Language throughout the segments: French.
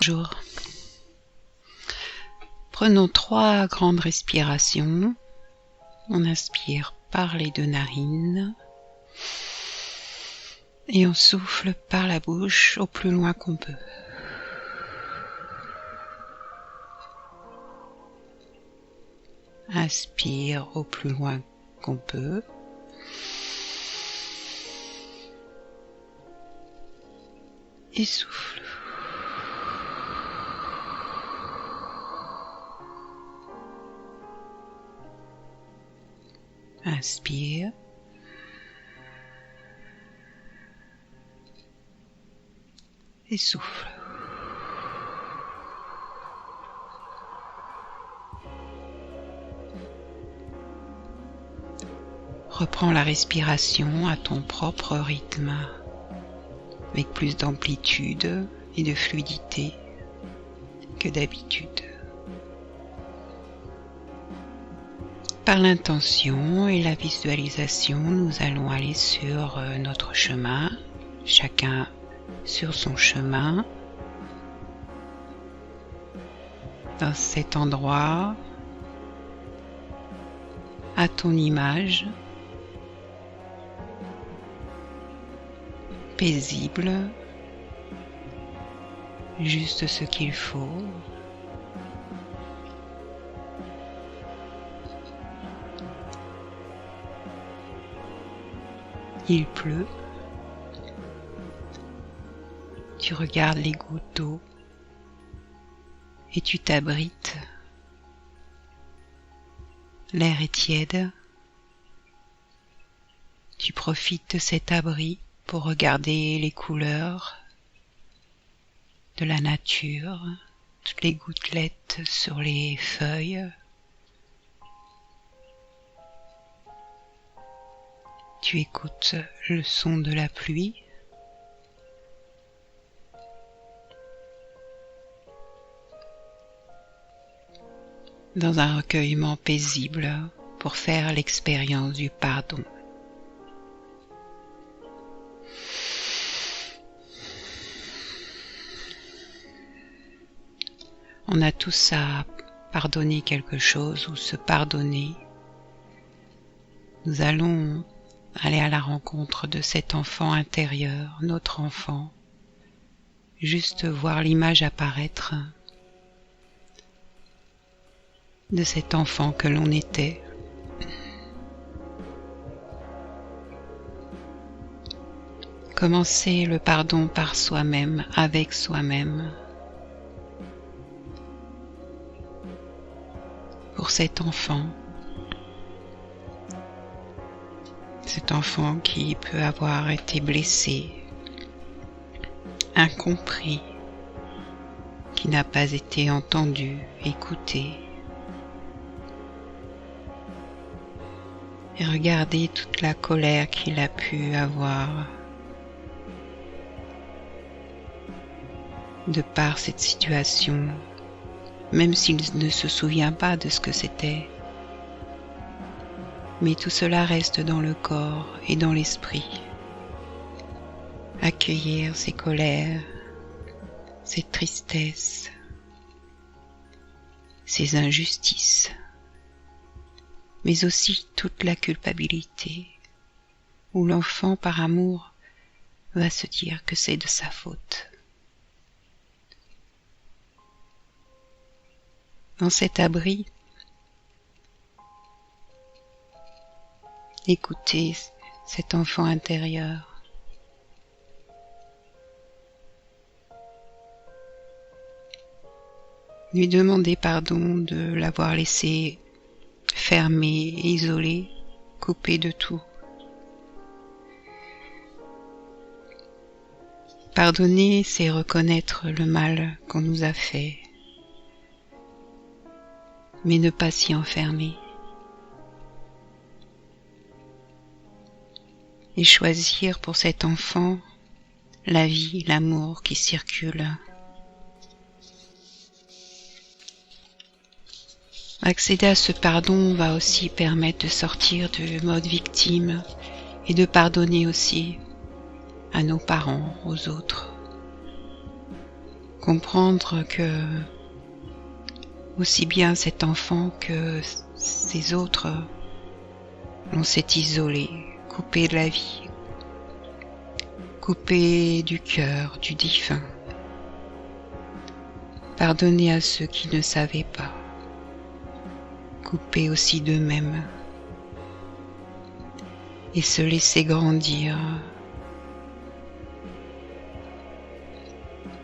Bonjour. Prenons 3 grandes respirations. On inspire par les 2 narines et on souffle par la bouche au plus loin qu'on peut. Inspire au plus loin qu'on peut. Et souffle. Inspire. Et souffle. Reprends la respiration à ton propre rythme, avec plus d'amplitude et de fluidité que d'habitude. Par l'intention et la visualisation, nous allons aller sur notre chemin, chacun sur son chemin. Dans cet endroit, à ton image, paisible, juste ce qu'il faut. Il pleut. Tu regardes les gouttes d'eau et tu t'abrites. L'air est tiède. Tu profites de cet abri pour regarder les couleurs de la nature, toutes les gouttelettes sur les feuilles. Tu écoutes le son de la pluie. Dans un recueillement paisible pour faire l'expérience du pardon. On a tous à pardonner quelque chose ou se pardonner. Nous allons aller à la rencontre de cet enfant intérieur, notre enfant. Juste voir l'image apparaître de cet enfant que l'on était. Commencer le pardon par soi-même, avec soi-même. Pour cet enfant qui peut avoir été blessé, incompris, qui n'a pas été entendu, écouté. Et regardez toute la colère qu'il a pu avoir de par cette situation, même s'il ne se souvient pas de ce que c'était. Mais tout cela reste dans le corps et dans l'esprit. Accueillir ces colères, ces tristesses, ces injustices, mais aussi toute la culpabilité, où l'enfant par amour va se dire que c'est de sa faute. Dans cet abri, écoutez cet enfant intérieur. Lui demander pardon de l'avoir laissé fermé, isolé, coupé de tout. Pardonner, c'est reconnaître le mal qu'on nous a fait, mais ne pas s'y enfermer. Et choisir pour cet enfant la vie, l'amour qui circule. Accéder à ce pardon va aussi permettre de sortir du mode victime et de pardonner aussi à nos parents, aux autres. comprendre que aussi bien cet enfant que ces autres, l'on s'est isolé, coupé de la vie, coupé du cœur, du divin. Pardonner à ceux qui ne savaient pas, coupé aussi d'eux-mêmes, et se laisser grandir,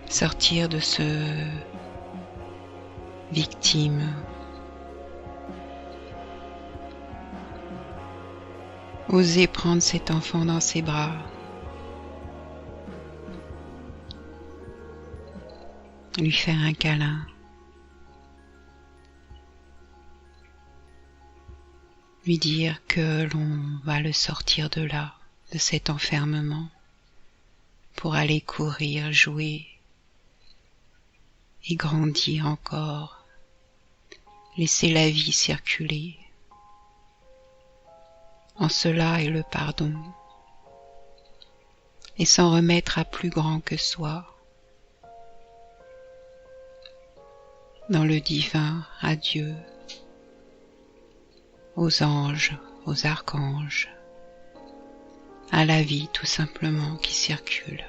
sortir de ce victime, oser prendre cet enfant dans ses bras, lui faire un câlin, lui dire que l'on va le sortir de là, de cet enfermement, pour aller courir, jouer et grandir encore, laisser la vie circuler. En cela est le pardon, et s'en remettre à plus grand que soi, dans le divin, à Dieu, aux anges, aux archanges, à la vie tout simplement qui circule.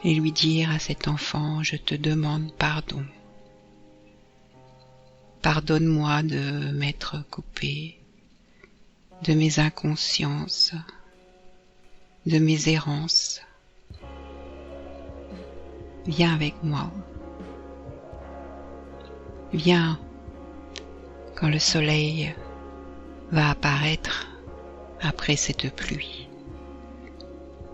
Et lui dire à cet enfant, je te demande pardon. Pardonne-moi de m'être coupé de mes inconsciences, de mes errances. Viens avec moi. Viens quand le soleil va apparaître après cette pluie.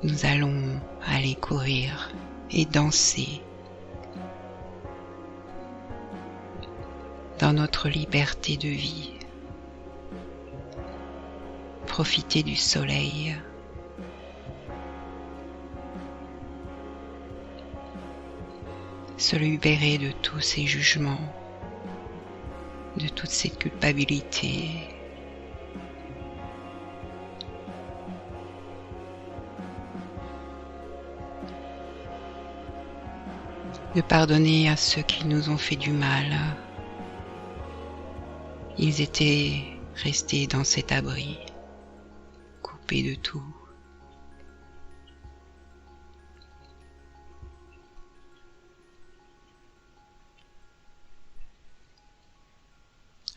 Nous allons aller courir et danser dans notre liberté de vie. Profiter du soleil. Se libérer de tous ces jugements, de toute cette culpabilité. De pardonner à ceux qui nous ont fait du mal. Ils étaient restés dans cet abri, coupés de tout.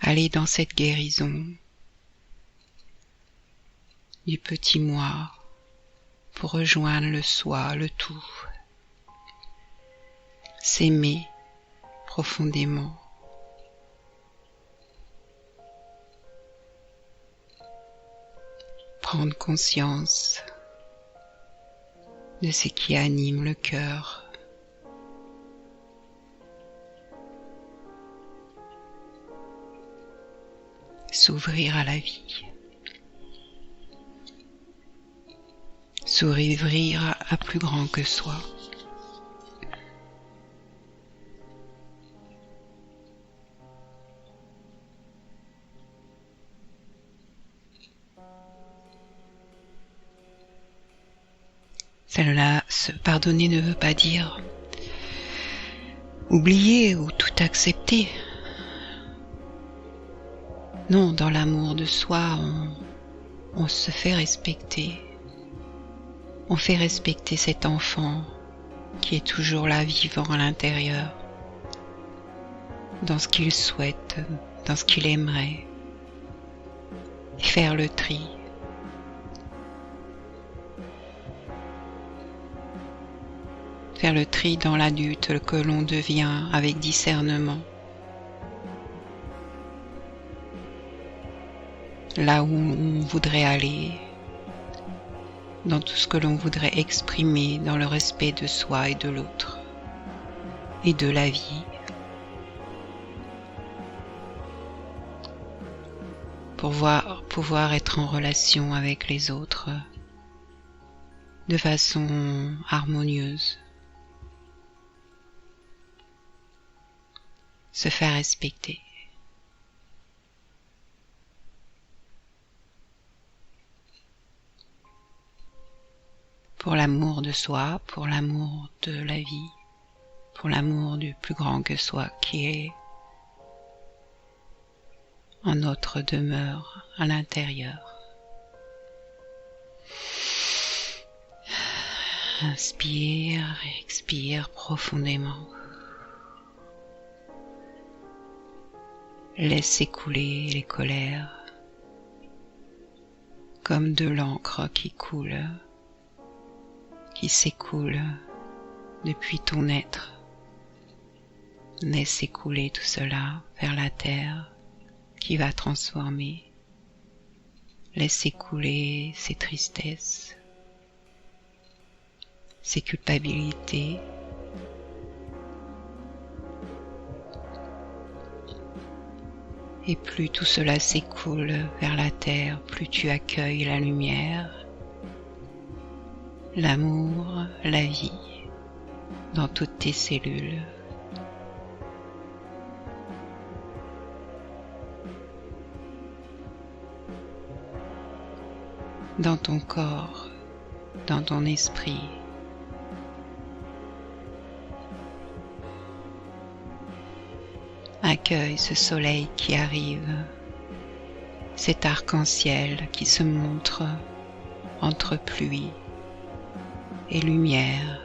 Aller dans cette guérison du petit moi pour rejoindre le soi, le tout. S'aimer profondément. Prendre conscience de ce qui anime le cœur. S'ouvrir à la vie. S'ouvrir à plus grand que soi. Cela, se pardonner ne veut pas dire oublier ou tout accepter. Non, dans l'amour de soi, on se fait respecter. On fait respecter cet enfant qui est toujours là, vivant à l'intérieur, dans ce qu'il souhaite, dans ce qu'il aimerait. Et faire le tri. Faire le tri dans l'adulte que l'on devient avec discernement. Là où on voudrait aller, dans tout ce que l'on voudrait exprimer dans le respect de soi et de l'autre, et de la vie. Pour pouvoir être en relation avec les autres de façon harmonieuse. Se faire respecter. pour l'amour de soi, pour l'amour de la vie, pour l'amour du plus grand que soi qui est en notre demeure à l'intérieur. Inspire et expire profondément. Laisse s'écouler les colères comme de l'encre qui coule, qui s'écoule depuis ton être. Laisse s'écouler tout cela vers la terre qui va transformer. Laisse s'écouler ces tristesses, ces culpabilités. Et plus tout cela s'écoule vers la terre, plus tu accueilles la lumière, l'amour, la vie dans toutes tes cellules. Dans ton corps, dans ton esprit. Accueille ce soleil qui arrive, cet arc-en-ciel qui se montre entre pluie et lumière.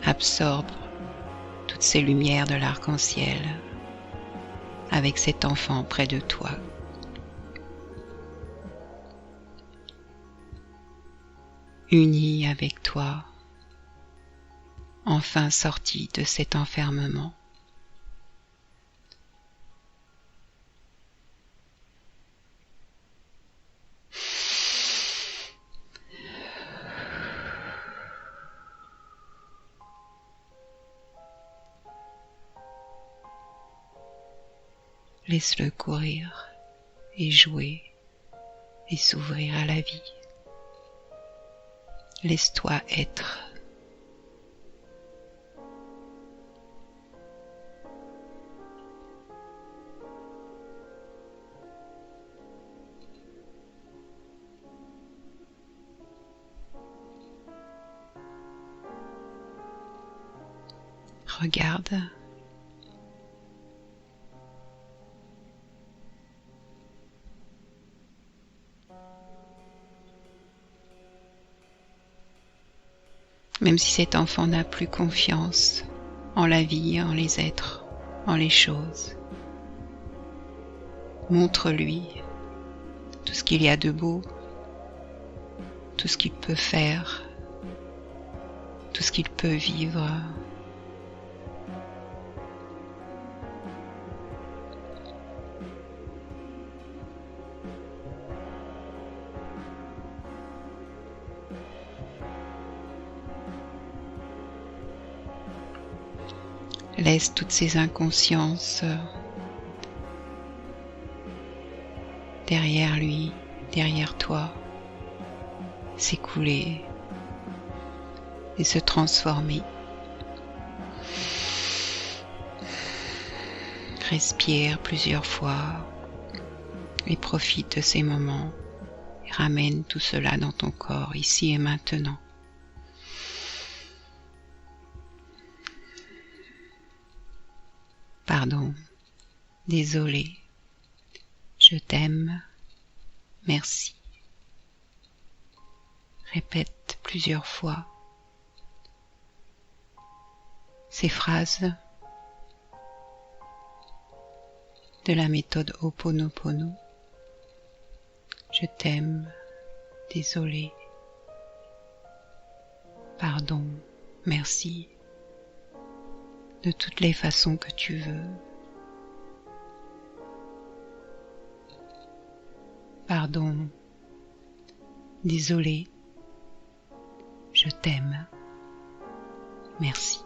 Absorbe toutes ces lumières de l'arc-en-ciel avec cet enfant près de toi. Uni avec toi, enfin sorti de cet enfermement. Laisse-le courir et jouer et s'ouvrir à la vie. Laisse-toi être. Regarde. Même si cet enfant n'a plus confiance en la vie, en les êtres, en les choses, montre-lui tout ce qu'il y a de beau, tout ce qu'il peut faire, tout ce qu'il peut vivre. Laisse toutes ces inconsciences derrière lui, derrière toi, s'écouler et se transformer. Respire plusieurs fois et profite de ces moments et ramène tout cela dans ton corps, ici et maintenant. Pardon, désolé, je t'aime, merci. Répète plusieurs fois ces phrases de la méthode Ho'oponopono. Je t'aime, désolé, pardon, merci. De toutes les façons que tu veux. Pardon, désolé, je t'aime, merci.